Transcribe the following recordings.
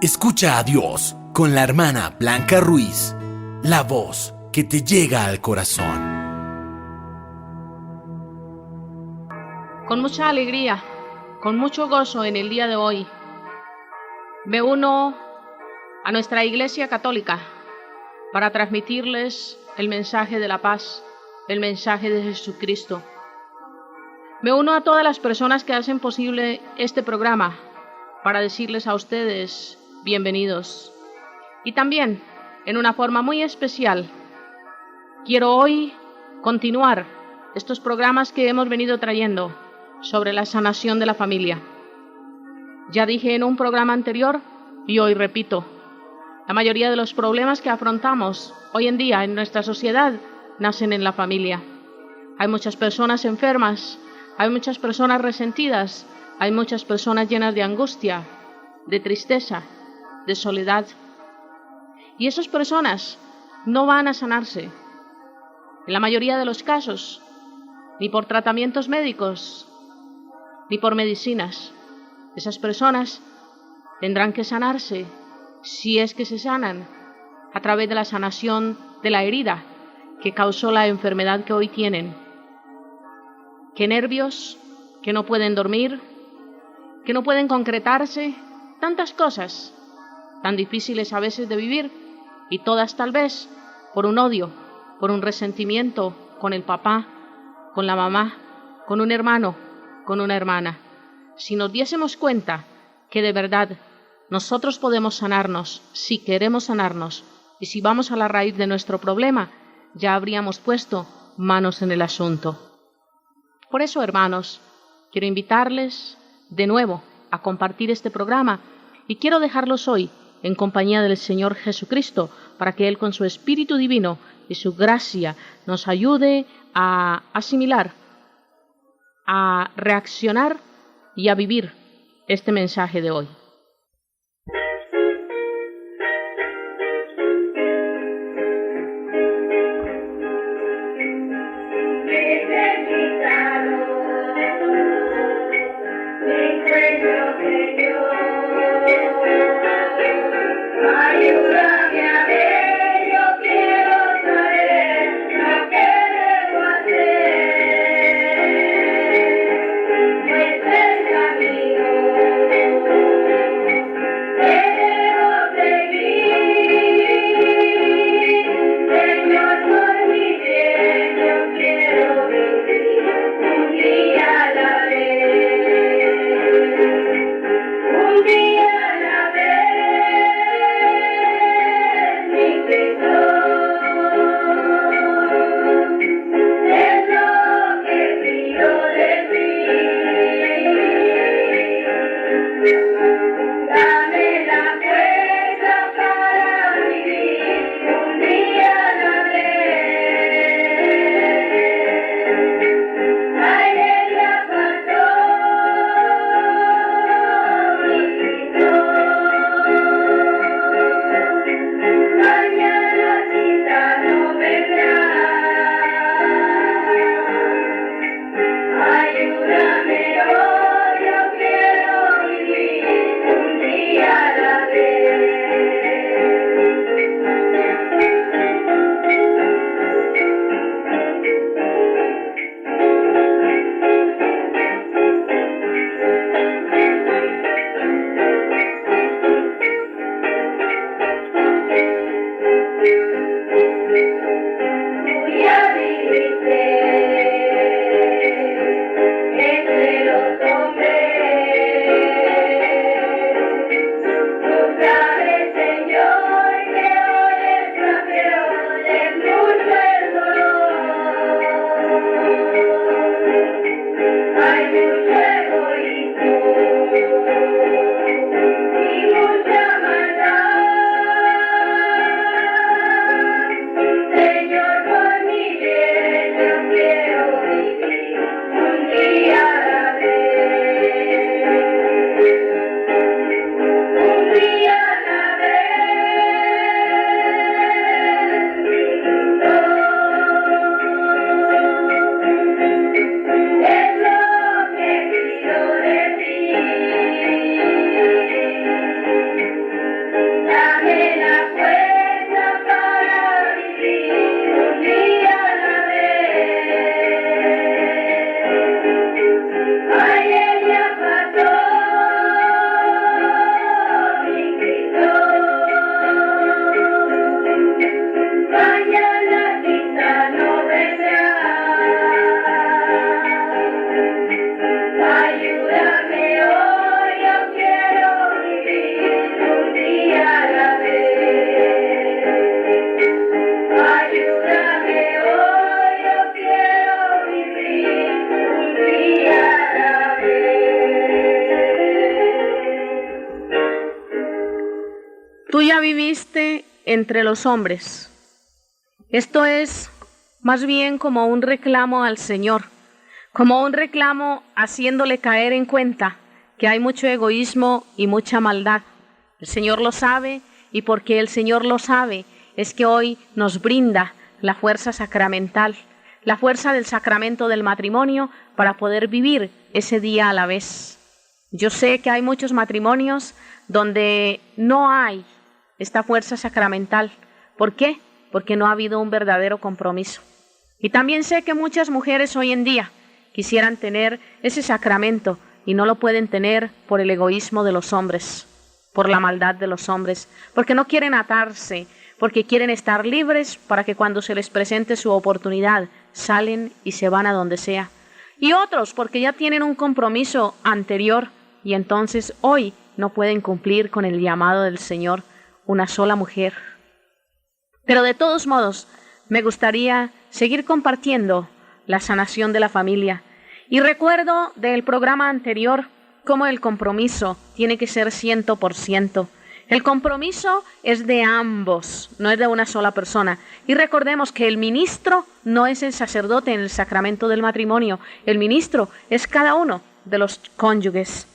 Escucha a Dios con la hermana Blanca Ruiz, la voz que te llega al corazón. Con mucha alegría, con mucho gozo en el día de hoy, me uno a nuestra Iglesia Católica para transmitirles el mensaje de la paz, el mensaje de Jesucristo. Me uno a todas las personas que hacen posible este programa para decirles a ustedes bienvenidos. Y también, en una forma muy especial, quiero hoy continuar estos programas que hemos venido trayendo sobre la sanación de la familia. Ya dije en un programa anterior y hoy repito, la mayoría de los problemas que afrontamos hoy en día en nuestra sociedad nacen en la familia. Hay muchas personas enfermas, hay muchas personas resentidas, hay muchas personas llenas de angustia, de tristeza, de soledad. Y esas personas no van a sanarse, en la mayoría de los casos, ni por tratamientos médicos, ni por medicinas. Esas personas tendrán que sanarse, si es que se sanan, a través de la sanación de la herida que causó la enfermedad que hoy tienen. Que nervios, que no pueden dormir, que no pueden concretarse, tantas cosas tan difíciles a veces de vivir, y todas tal vez por un odio, por un resentimiento con el papá, con la mamá, con un hermano, con una hermana. Si nos diésemos cuenta que de verdad nosotros podemos sanarnos, si queremos sanarnos, y si vamos a la raíz de nuestro problema, ya habríamos puesto manos en el asunto. Por eso, hermanos, quiero invitarles de nuevo a compartir este programa y quiero dejarlos hoy en compañía del Señor Jesucristo para que Él con su Espíritu Divino y su gracia nos ayude a asimilar, a reaccionar y a vivir este mensaje de hoy. viviste entre los hombres. Esto es más bien como un reclamo al Señor, como un reclamo haciéndole caer en cuenta que hay mucho egoísmo y mucha maldad. El Señor lo sabe, y porque el Señor lo sabe, es que hoy nos brinda la fuerza sacramental, la fuerza del sacramento del matrimonio para poder vivir ese día a la vez. Yo sé que hay muchos matrimonios donde no hay esta fuerza sacramental. ¿Por qué? Porque no ha habido un verdadero compromiso. Y también sé que muchas mujeres hoy en día quisieran tener ese sacramento y no lo pueden tener por el egoísmo de los hombres, por la maldad de los hombres, porque no quieren atarse, porque quieren estar libres para que cuando se les presente su oportunidad salen y se van a donde sea. Y otros porque ya tienen un compromiso anterior y entonces hoy no pueden cumplir con el llamado del Señor, una sola mujer. Pero de todos modos, me gustaría seguir compartiendo la sanación de la familia. Y recuerdo del programa anterior cómo el compromiso tiene que ser 100%. El compromiso es de ambos, no es de una sola persona. Y recordemos que el ministro no es el sacerdote en el sacramento del matrimonio. El ministro es cada uno de los cónyuges.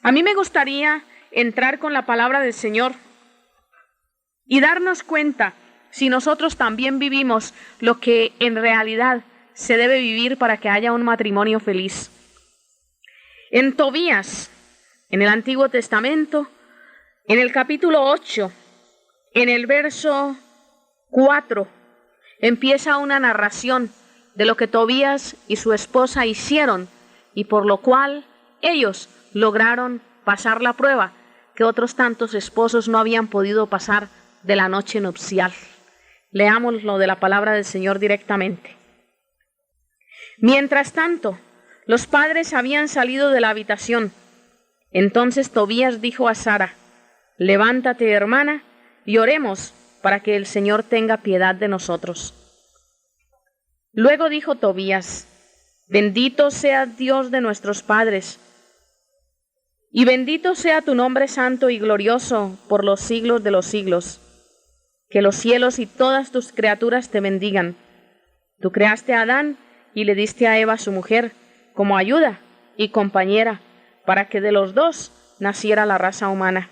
A mí me gustaría entrar con la palabra del Señor y darnos cuenta si nosotros también vivimos lo que en realidad se debe vivir para que haya un matrimonio feliz. En Tobías, en el Antiguo Testamento, en el capítulo 8, en el verso 4, empieza una narración de lo que Tobías y su esposa hicieron y por lo cual ellos lograron pasar la prueba que otros tantos esposos no habían podido pasar de la noche nupcial. Leamos lo de la palabra del Señor directamente. Mientras tanto, los padres habían salido de la habitación. Entonces Tobías dijo a Sara: levántate, hermana, y oremos para que el Señor tenga piedad de nosotros. Luego dijo Tobías: bendito sea Dios de nuestros padres, y bendito sea tu nombre santo y glorioso por los siglos de los siglos. Que los cielos y todas tus criaturas te bendigan. Tú creaste a Adán y le diste a Eva su mujer como ayuda y compañera para que de los dos naciera la raza humana.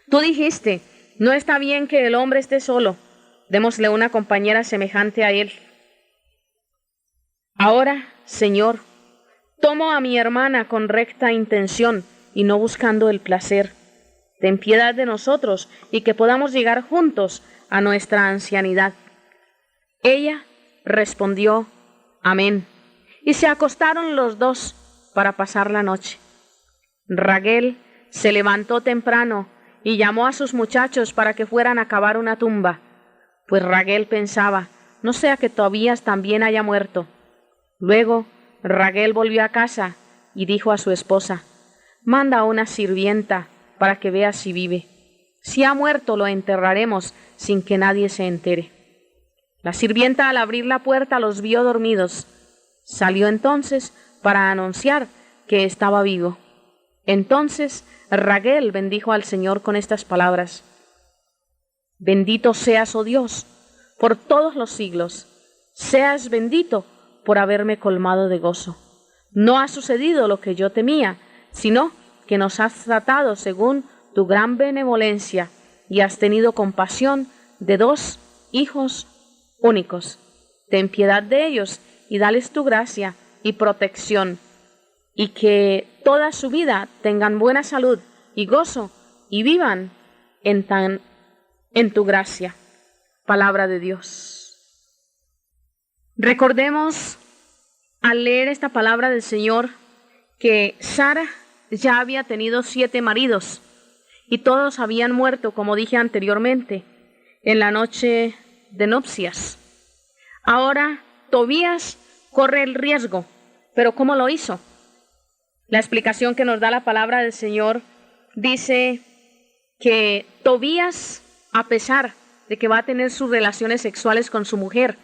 Tú dijiste: no está bien que el hombre esté solo, démosle una compañera semejante a él. Ahora, Señor, tomo a mi hermana con recta intención y no buscando el placer. Ten piedad de nosotros y que podamos llegar juntos a nuestra ancianidad. Ella respondió: amén. Y se acostaron los dos para pasar la noche. Raguel se levantó temprano y llamó a sus muchachos para que fueran a cavar una tumba, pues Raguel pensaba: no sea que Tobías también haya muerto. Luego Raguel volvió a casa y dijo a su esposa: manda a una sirvienta para que vea si vive. Si ha muerto, lo enterraremos sin que nadie se entere. La sirvienta, al abrir la puerta, los vio dormidos. Salió entonces para anunciar que estaba vivo. Entonces Raguel bendijo al Señor con estas palabras: bendito seas, oh Dios, por todos los siglos. Seas bendito por haberme colmado de gozo. No ha sucedido lo que yo temía, sino que nos has tratado según tu gran benevolencia y has tenido compasión de 2 hijos únicos. Ten piedad de ellos y dales tu gracia y protección, y que toda su vida tengan buena salud y gozo y vivan en tu gracia. Palabra de Dios. Recordemos al leer esta palabra del Señor que Sara ya había tenido 7 maridos y todos habían muerto, como dije anteriormente, en la noche de nupcias. Ahora Tobías corre el riesgo, pero ¿cómo lo hizo? La explicación que nos da la palabra del Señor dice que Tobías, a pesar de que va a tener sus relaciones sexuales con su mujer,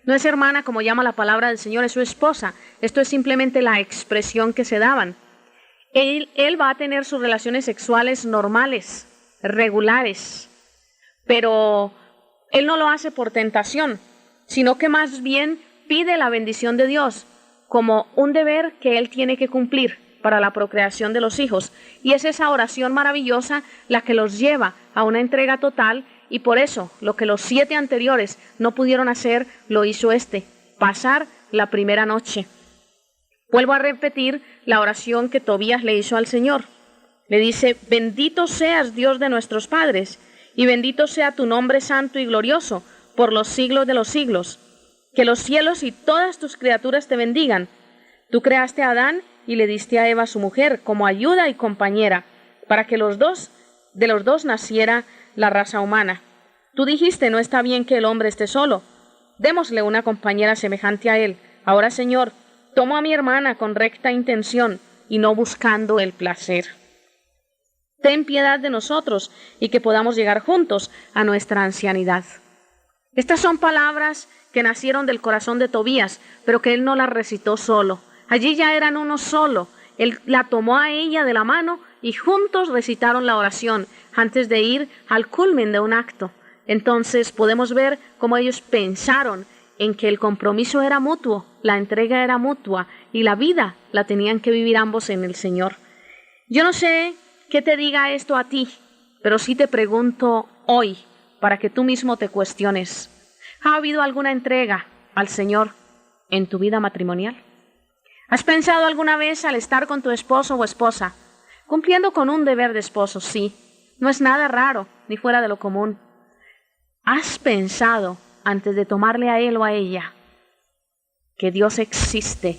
no es hermana como llama la palabra del Señor, es su esposa. Esto es simplemente la expresión que se daban. Él va a tener sus relaciones sexuales normales, regulares, Pero él no lo hace por tentación, sino que más bien pide la bendición de Dios como un deber que él tiene que cumplir para la procreación de los hijos. Y es esa oración maravillosa la que los lleva a una entrega total, y por eso lo que los 7 anteriores no pudieron hacer, lo hizo pasar la primera noche. Vuelvo a repetir la oración que Tobías le hizo al Señor. Le dice: bendito seas, Dios de nuestros padres, y bendito sea tu nombre santo y glorioso por los siglos de los siglos. Que los cielos y todas tus criaturas te bendigan. Tú creaste a Adán y le diste a Eva su mujer como ayuda y compañera, para que de los dos naciera la raza humana. Tú dijiste: no está bien que el hombre esté solo, démosle una compañera semejante a él. Ahora, Señor, tomo a mi hermana con recta intención y no buscando el placer. Ten piedad de nosotros y que podamos llegar juntos a nuestra ancianidad. Estas son palabras que nacieron del corazón de Tobías, pero que él no las recitó solo. Allí ya eran uno solo. Él la tomó a ella de la mano y juntos recitaron la oración antes de ir al culmen de un acto. Entonces podemos ver cómo ellos pensaron en que el compromiso era mutuo, la entrega era mutua y la vida la tenían que vivir ambos en el Señor. Yo no sé qué te diga esto a ti, pero sí te pregunto hoy para que tú mismo te cuestiones: ¿ha habido alguna entrega al Señor en tu vida matrimonial? ¿Has pensado alguna vez al estar con tu esposo o esposa, cumpliendo con un deber de esposo? Sí, no es nada raro ni fuera de lo común. ¿Has pensado, antes de tomarle a él o a ella, que Dios existe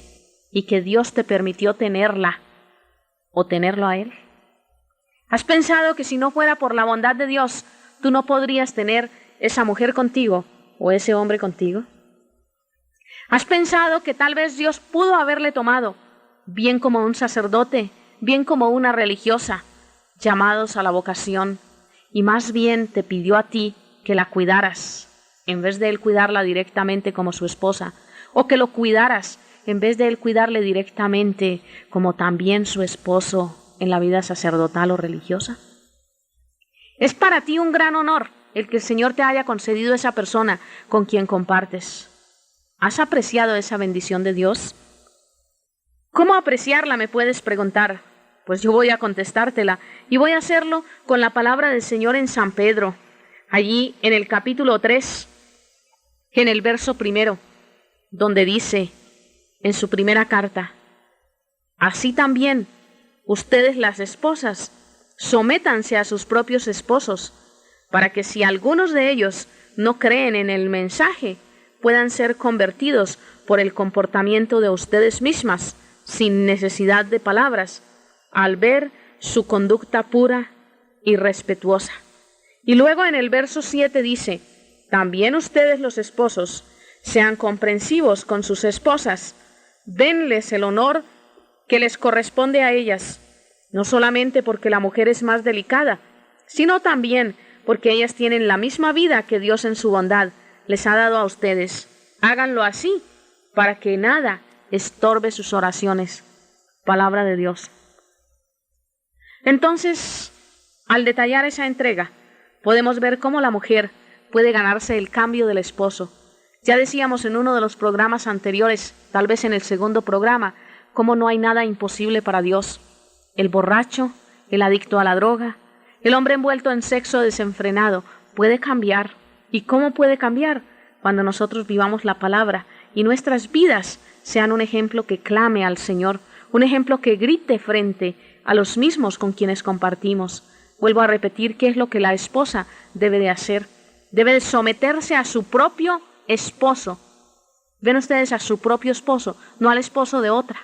y que Dios te permitió tenerla o tenerlo a él? ¿Has pensado que si no fuera por la bondad de Dios, tú no podrías tener esa mujer contigo o ese hombre contigo? ¿Has pensado que tal vez Dios pudo haberle tomado, bien como un sacerdote, bien como una religiosa, llamados a la vocación, y más bien te pidió a ti que la cuidaras, en vez de él cuidarla directamente como su esposa, o que lo cuidaras, en vez de él cuidarle directamente como también su esposo en la vida sacerdotal o religiosa? Es para ti un gran honor el que el Señor te haya concedido esa persona con quien compartes. ¿Has apreciado esa bendición de Dios? ¿Cómo apreciarla?, me puedes preguntar. Pues yo voy a contestártela y voy a hacerlo con la palabra del Señor en San Pedro, allí en el capítulo 3, en el verso 1, donde dice en su primera carta: así también ustedes, las esposas, sométanse a sus propios esposos, para que si algunos de ellos no creen en el mensaje, puedan ser convertidos por el comportamiento de ustedes mismas, sin necesidad de palabras, al ver su conducta pura y respetuosa. Y luego en el verso 7 dice: también ustedes, los esposos, sean comprensivos con sus esposas, denles el honor que les corresponde a ellas, no solamente porque la mujer es más delicada, sino también porque ellas tienen la misma vida que Dios en su bondad les ha dado a ustedes. Háganlo así, para que nada estorbe sus oraciones. Palabra de Dios. Entonces, al detallar esa entrega, podemos ver cómo la mujer puede ganarse el cambio del esposo. Ya decíamos en uno de los programas anteriores, tal vez en el segundo programa, cómo no hay nada imposible para Dios. El borracho, el adicto a la droga, el hombre envuelto en sexo desenfrenado, puede cambiar. ¿Y cómo puede cambiar? Cuando nosotros vivamos la palabra y nuestras vidas sean un ejemplo que clame al Señor, un ejemplo que grite frente a los mismos con quienes compartimos. Vuelvo a repetir qué es lo que la esposa debe de hacer. Debe de someterse a su propio esposo. Ven ustedes, a su propio esposo, no al esposo de otra.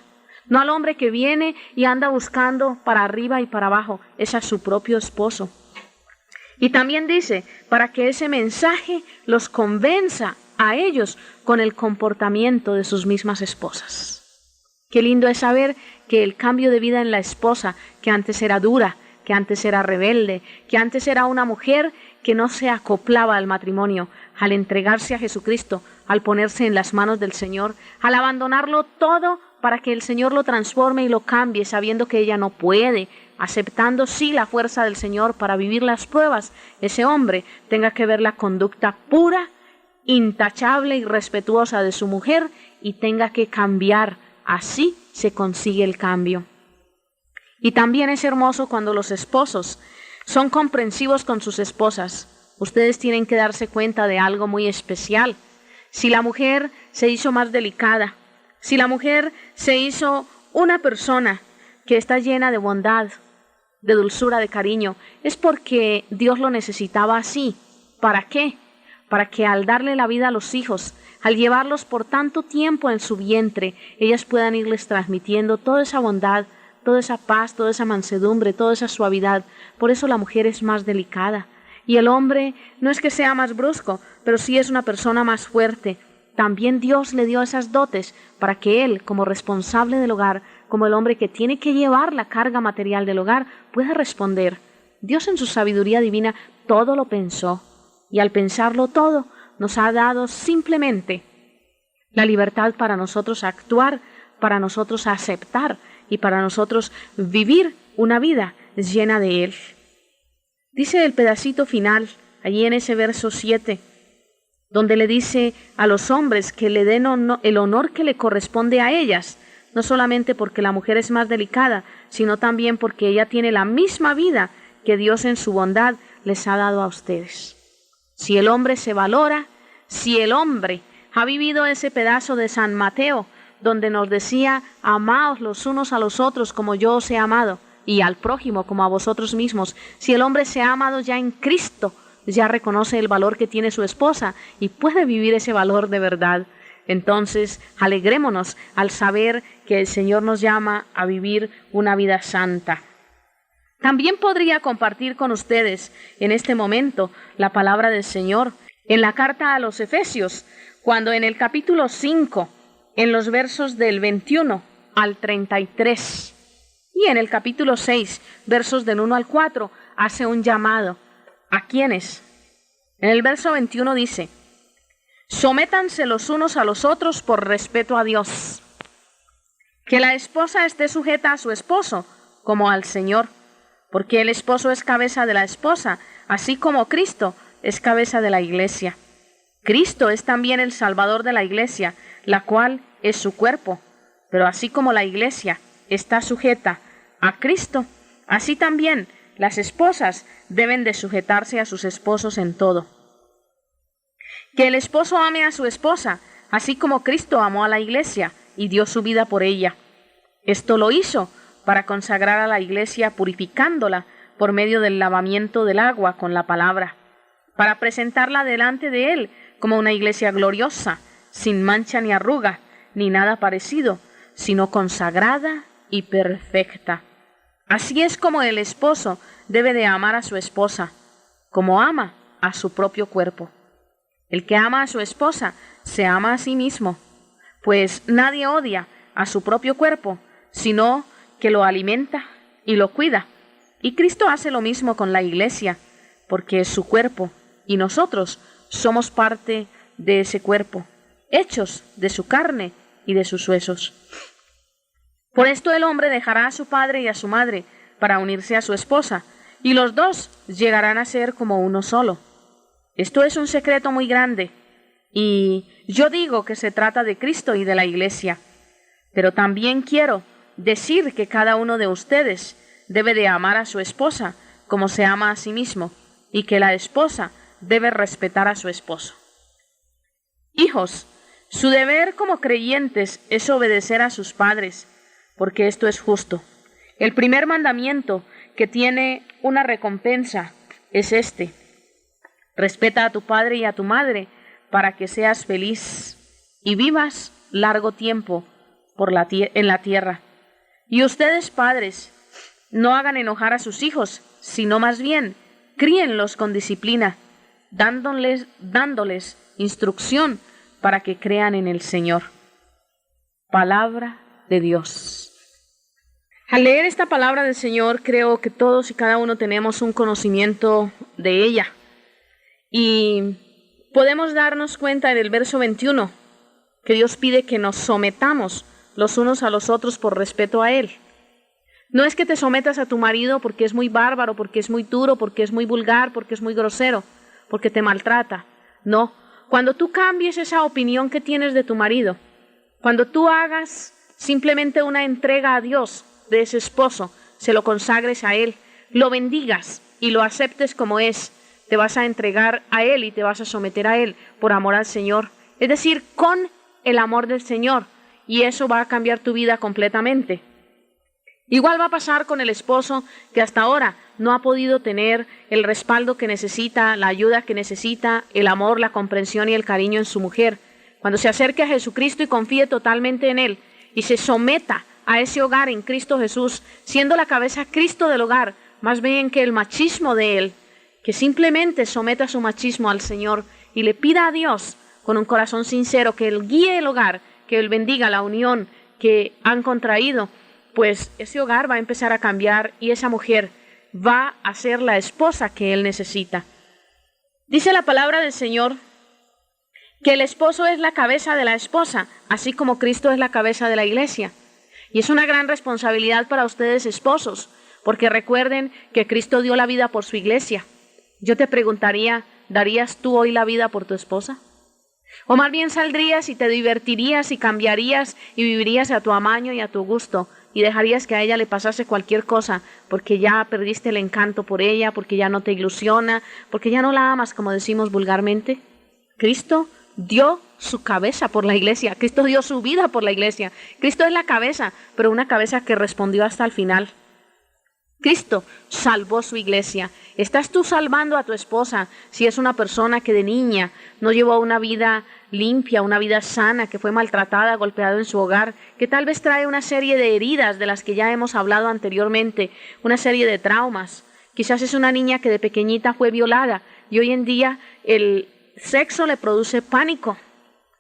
No al hombre que viene y anda buscando para arriba y para abajo, es a su propio esposo. Y también dice, para que ese mensaje los convenza a ellos con el comportamiento de sus mismas esposas. Qué lindo es saber que el cambio de vida en la esposa, que antes era dura, que antes era rebelde, que antes era una mujer que no se acoplaba al matrimonio, al entregarse a Jesucristo, al ponerse en las manos del Señor, al abandonarlo todo para que el Señor lo transforme y lo cambie, sabiendo que ella no puede aceptando sí la fuerza del Señor para vivir las pruebas, ese hombre tenga que ver la conducta pura, intachable y respetuosa de su mujer y tenga que cambiar. Así se consigue el cambio. Y también es hermoso cuando los esposos son comprensivos con sus esposas. Ustedes tienen que darse cuenta de algo muy especial. Si la mujer se hizo más delicada, si la mujer se hizo una persona que está llena de bondad, de dulzura, de cariño, es porque Dios lo necesitaba así. ¿Para qué? Para que al darle la vida a los hijos, al llevarlos por tanto tiempo en su vientre, ellas puedan irles transmitiendo toda esa bondad, toda esa paz, toda esa mansedumbre, toda esa suavidad. Por eso la mujer es más delicada. Y el hombre no es que sea más brusco, pero sí es una persona más fuerte. También Dios le dio esas dotes para que él, como responsable del hogar, como el hombre que tiene que llevar la carga material del hogar, pueda responder. Dios en su sabiduría divina todo lo pensó. Y al pensarlo todo, nos ha dado simplemente la libertad para nosotros actuar, para nosotros aceptar y para nosotros vivir una vida llena de Él. Dice el pedacito final, allí en ese verso 7, donde le dice a los hombres que le den el honor que le corresponde a ellas, no solamente porque la mujer es más delicada, sino también porque ella tiene la misma vida que Dios en su bondad les ha dado a ustedes. Si el hombre se valora, si el hombre ha vivido ese pedazo de San Mateo, donde nos decía, amaos los unos a los otros como yo os he amado, y al prójimo como a vosotros mismos. Si el hombre se ha amado ya en Cristo, ya reconoce el valor que tiene su esposa y puede vivir ese valor de verdad. Entonces, alegrémonos al saber que el Señor nos llama a vivir una vida santa. También podría compartir con ustedes en este momento la palabra del Señor en la carta a los Efesios, cuando en el capítulo 5, en los versos del 21 al 33, y en el capítulo 6, versos del 1 al 4, hace un llamado. ¿A quiénes? En el verso 21 dice, sométanse los unos a los otros por respeto a Dios. Que la esposa esté sujeta a su esposo, como al Señor, porque el esposo es cabeza de la esposa, así como Cristo es cabeza de la iglesia. Cristo es también el Salvador de la iglesia, la cual es su cuerpo. Pero así como la iglesia está sujeta a Cristo, así también las esposas deben de sujetarse a sus esposos en todo. Que el esposo ame a su esposa, así como Cristo amó a la iglesia y dio su vida por ella. Esto lo hizo para consagrar a la iglesia purificándola por medio del lavamiento del agua con la palabra, para presentarla delante de Él como una iglesia gloriosa, sin mancha ni arruga, ni nada parecido, sino consagrada y perfecta. Así es como el esposo debe de amar a su esposa, como ama a su propio cuerpo. El que ama a su esposa se ama a sí mismo, pues nadie odia a su propio cuerpo, sino que lo alimenta y lo cuida. Y Cristo hace lo mismo con la iglesia, porque es su cuerpo, y nosotros somos parte de ese cuerpo, hechos de su carne y de sus huesos. Por esto el hombre dejará a su padre y a su madre para unirse a su esposa, y los dos llegarán a ser como uno solo. Esto es un secreto muy grande, y yo digo que se trata de Cristo y de la iglesia. Pero también quiero decir que cada uno de ustedes debe de amar a su esposa como se ama a sí mismo, y que la esposa debe respetar a su esposo. Hijos, su deber como creyentes es obedecer a sus padres, porque esto es justo. El primer mandamiento, que tiene una recompensa, es este: respeta a tu padre y a tu madre para que seas feliz y vivas largo tiempo en la tierra. Y ustedes, padres, no hagan enojar a sus hijos, sino más bien críenlos con disciplina, dándoles instrucción para que crean en el Señor. Palabra de Dios. Al leer esta palabra del Señor, creo que todos y cada uno tenemos un conocimiento de ella. Y podemos darnos cuenta en el verso 21 que Dios pide que nos sometamos los unos a los otros por respeto a Él. No es que te sometas a tu marido porque es muy bárbaro, porque es muy duro, porque es muy vulgar, porque es muy grosero, porque te maltrata. No, cuando tú cambies esa opinión que tienes de tu marido, cuando tú hagas simplemente una entrega a Dios de ese esposo, se lo consagres a Él, lo bendigas y lo aceptes como es, te vas a entregar a Él y te vas a someter a Él por amor al Señor. Es decir, con el amor del Señor, y eso va a cambiar tu vida completamente. Igual va a pasar con el esposo que hasta ahora no ha podido tener el respaldo que necesita, la ayuda que necesita, el amor, la comprensión y el cariño en su mujer. Cuando se acerque a Jesucristo y confíe totalmente en Él y se someta a ese hogar en Cristo Jesús, siendo la cabeza Cristo del hogar, más bien que el machismo de Él, que simplemente someta su machismo al Señor y le pida a Dios con un corazón sincero que Él guíe el hogar, que Él bendiga la unión que han contraído, pues ese hogar va a empezar a cambiar y esa mujer va a ser la esposa que Él necesita. Dice la palabra del Señor que el esposo es la cabeza de la esposa, así como Cristo es la cabeza de la iglesia. Y es una gran responsabilidad para ustedes esposos, porque recuerden que Cristo dio la vida por su iglesia. Yo te preguntaría, ¿darías tú hoy la vida por tu esposa? O más bien saldrías y te divertirías y cambiarías y vivirías a tu amaño y a tu gusto y dejarías que a ella le pasase cualquier cosa porque ya perdiste el encanto por ella, porque ya no te ilusiona, porque ya no la amas, como decimos vulgarmente. Cristo dio su cabeza por la iglesia, Cristo dio su vida por la iglesia. Cristo es la cabeza, pero una cabeza que respondió hasta el final. Cristo salvó su iglesia. ¿Estás tú salvando a tu esposa si es una persona que de niña no llevó una vida limpia, una vida sana, que fue maltratada, golpeada en su hogar, que tal vez trae una serie de heridas de las que ya hemos hablado anteriormente, una serie de traumas? Quizás es una niña que de pequeñita fue violada y hoy en día el sexo le produce pánico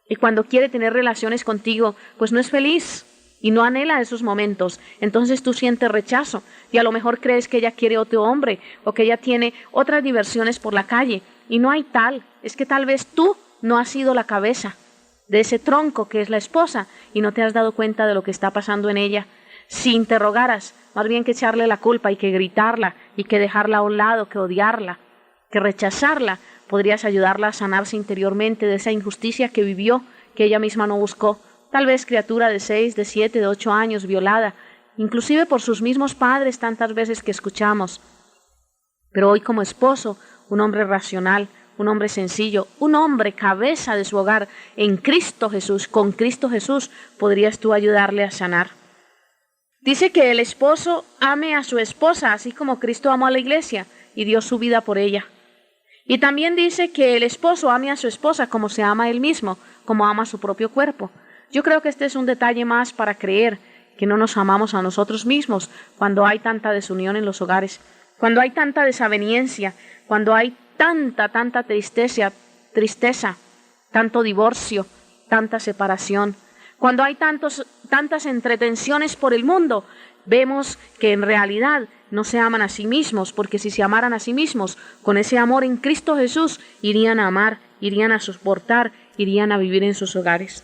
y cuando quiere tener relaciones contigo, pues no es feliz y no anhela esos momentos. Entonces tú sientes rechazo y a lo mejor crees que ella quiere otro hombre o que ella tiene otras diversiones por la calle y no hay tal. Es que tal vez tú no has sido la cabeza de ese tronco que es la esposa y no te has dado cuenta de lo que está pasando en ella. Si interrogaras, más bien que echarle la culpa y que gritarla y que dejarla a un lado, que odiarla, que rechazarla, podrías ayudarla a sanarse interiormente de esa injusticia que vivió, que ella misma no buscó. Tal vez criatura de 6, de 7, de 8 años, violada, inclusive por sus mismos padres tantas veces que escuchamos. Pero hoy como esposo, un hombre racional, un hombre sencillo, un hombre cabeza de su hogar, en Cristo Jesús, con Cristo Jesús, podrías tú ayudarle a sanar. Dice que el esposo ame a su esposa, así como Cristo amó a la iglesia y dio su vida por ella. Y también dice que el esposo ame a su esposa como se ama a él mismo, como ama a su propio cuerpo. Yo creo que este es un detalle más para creer que no nos amamos a nosotros mismos cuando hay tanta desunión en los hogares, cuando hay tanta desaveniencia, cuando hay tanta tristeza, tanto divorcio, tanta separación, cuando hay tantas entretenciones por el mundo. Vemos que en realidad no se aman a sí mismos, porque si se amaran a sí mismos, con ese amor en Cristo Jesús, irían a amar, irían a soportar, irían a vivir en sus hogares.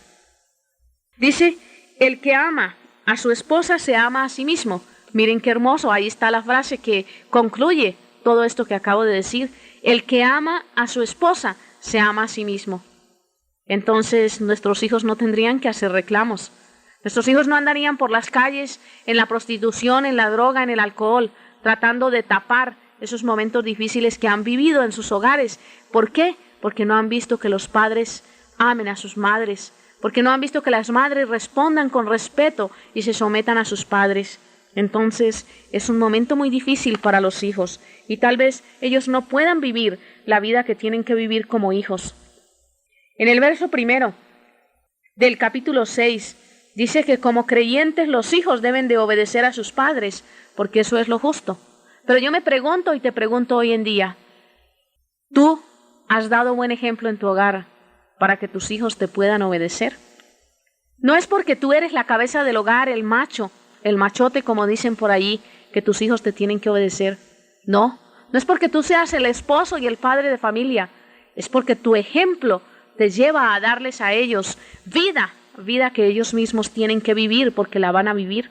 Dice, el que ama a su esposa se ama a sí mismo. Miren qué hermoso, ahí está la frase que concluye todo esto que acabo de decir. El que ama a su esposa se ama a sí mismo. Entonces nuestros hijos no tendrían que hacer reclamos. Nuestros hijos no andarían por las calles en la prostitución, en la droga, en el alcohol, tratando de tapar esos momentos difíciles que han vivido en sus hogares. ¿Por qué? Porque no han visto que los padres amen a sus madres, porque no han visto que las madres respondan con respeto y se sometan a sus padres. Entonces es un momento muy difícil para los hijos y tal vez ellos no puedan vivir la vida que tienen que vivir como hijos. En el verso 1 del capítulo 6 dice que como creyentes los hijos deben de obedecer a sus padres, porque eso es lo justo. Pero yo me pregunto y te pregunto hoy en día, ¿tú has dado buen ejemplo en tu hogar para que tus hijos te puedan obedecer? No es porque tú eres la cabeza del hogar, el macho, el machote, como dicen por allí, que tus hijos te tienen que obedecer. No, no es porque tú seas el esposo y el padre de familia, es porque tu ejemplo te lleva a darles a ellos vida que ellos mismos tienen que vivir porque la van a vivir.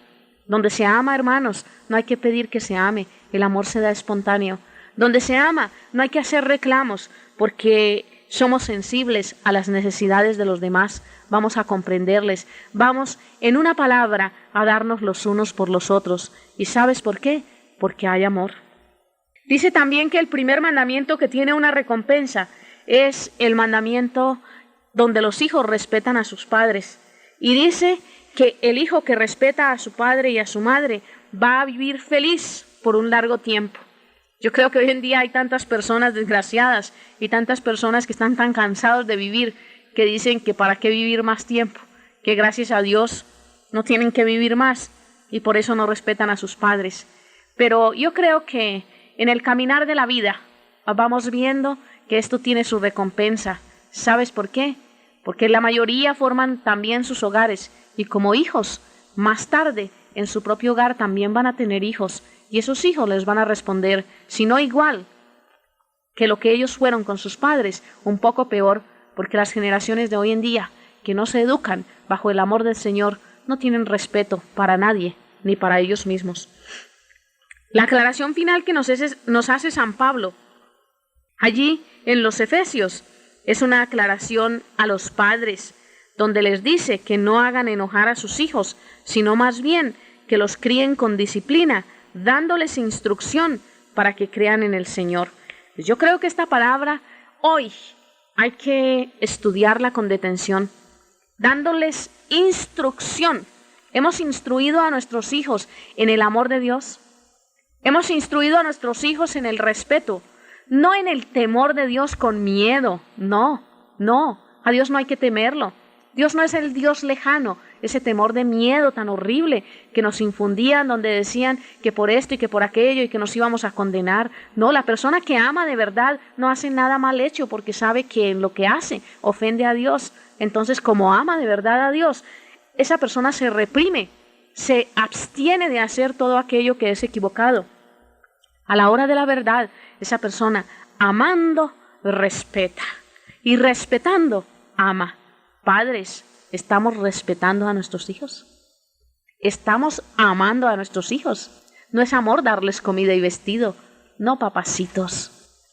Donde se ama, hermanos, no hay que pedir que se ame, el amor se da espontáneo. Donde se ama, no hay que hacer reclamos, porque somos sensibles a las necesidades de los demás, vamos a comprenderles, vamos, en una palabra, a darnos los unos por los otros. ¿Y sabes por qué? Porque hay amor. Dice también que el primer mandamiento que tiene una recompensa es el mandamiento donde los hijos respetan a sus padres. Y dice que el hijo que respeta a su padre y a su madre va a vivir feliz por un largo tiempo. Yo creo que hoy en día hay tantas personas desgraciadas y tantas personas que están tan cansados de vivir que dicen que para qué vivir más tiempo, que gracias a Dios no tienen que vivir más y por eso no respetan a sus padres. Pero yo creo que en el caminar de la vida vamos viendo que esto tiene su recompensa. ¿Sabes por qué? Porque la mayoría forman también sus hogares y como hijos, más tarde en su propio hogar también van a tener hijos y esos hijos les van a responder, si no igual que lo que ellos fueron con sus padres, un poco peor, porque las generaciones de hoy en día que no se educan bajo el amor del Señor no tienen respeto para nadie ni para ellos mismos. La aclaración final que nos hace San Pablo allí en los Efesios es una aclaración a los padres, donde les dice que no hagan enojar a sus hijos, sino más bien que los críen con disciplina, dándoles instrucción para que crean en el Señor. Yo creo que esta palabra hoy hay que estudiarla con detención, dándoles instrucción. Hemos instruido a nuestros hijos en el amor de Dios. Hemos instruido a nuestros hijos en el respeto, no en el temor de Dios con miedo. No, a Dios no hay que temerlo. Dios no es el Dios lejano, ese temor de miedo tan horrible que nos infundían, donde decían que por esto y que por aquello y que nos íbamos a condenar. No, la persona que ama de verdad no hace nada mal hecho porque sabe que en lo que hace ofende a Dios. Entonces, como ama de verdad a Dios, esa persona se reprime, se abstiene de hacer todo aquello que es equivocado. A la hora de la verdad, esa persona amando respeta y respetando ama. Padres, ¿estamos respetando a nuestros hijos? ¿Estamos amando a nuestros hijos? No es amor darles comida y vestido, no, papacitos.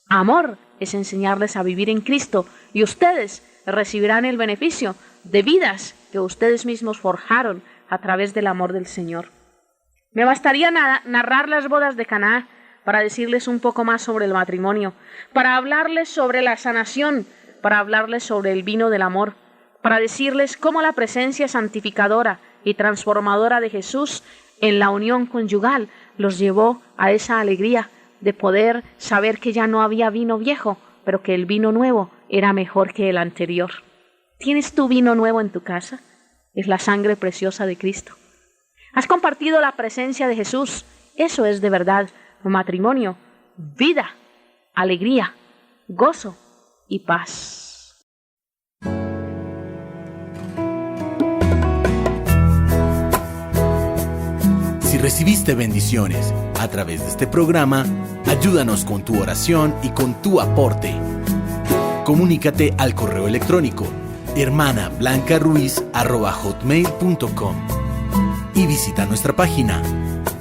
Amor es enseñarles a vivir en Cristo y ustedes recibirán el beneficio de vidas que ustedes mismos forjaron a través del amor del Señor. Me bastaría narrar las bodas de Caná para decirles un poco más sobre el matrimonio, para hablarles sobre la sanación, para hablarles sobre el vino del amor, para decirles cómo la presencia santificadora y transformadora de Jesús en la unión conyugal los llevó a esa alegría de poder saber que ya no había vino viejo, pero que el vino nuevo era mejor que el anterior. ¿Tienes tu vino nuevo en tu casa? Es la sangre preciosa de Cristo. ¿Has compartido la presencia de Jesús? Eso es de verdad un matrimonio, vida, alegría, gozo y paz. Si recibiste bendiciones a través de este programa, ayúdanos con tu oración y con tu aporte. Comunícate al correo electrónico hermanablancaruiz@hotmail.com y visita nuestra página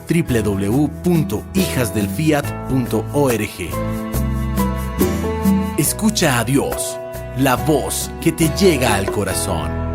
www.hijasdelfiat.org. Escucha a Dios, la voz que te llega al corazón.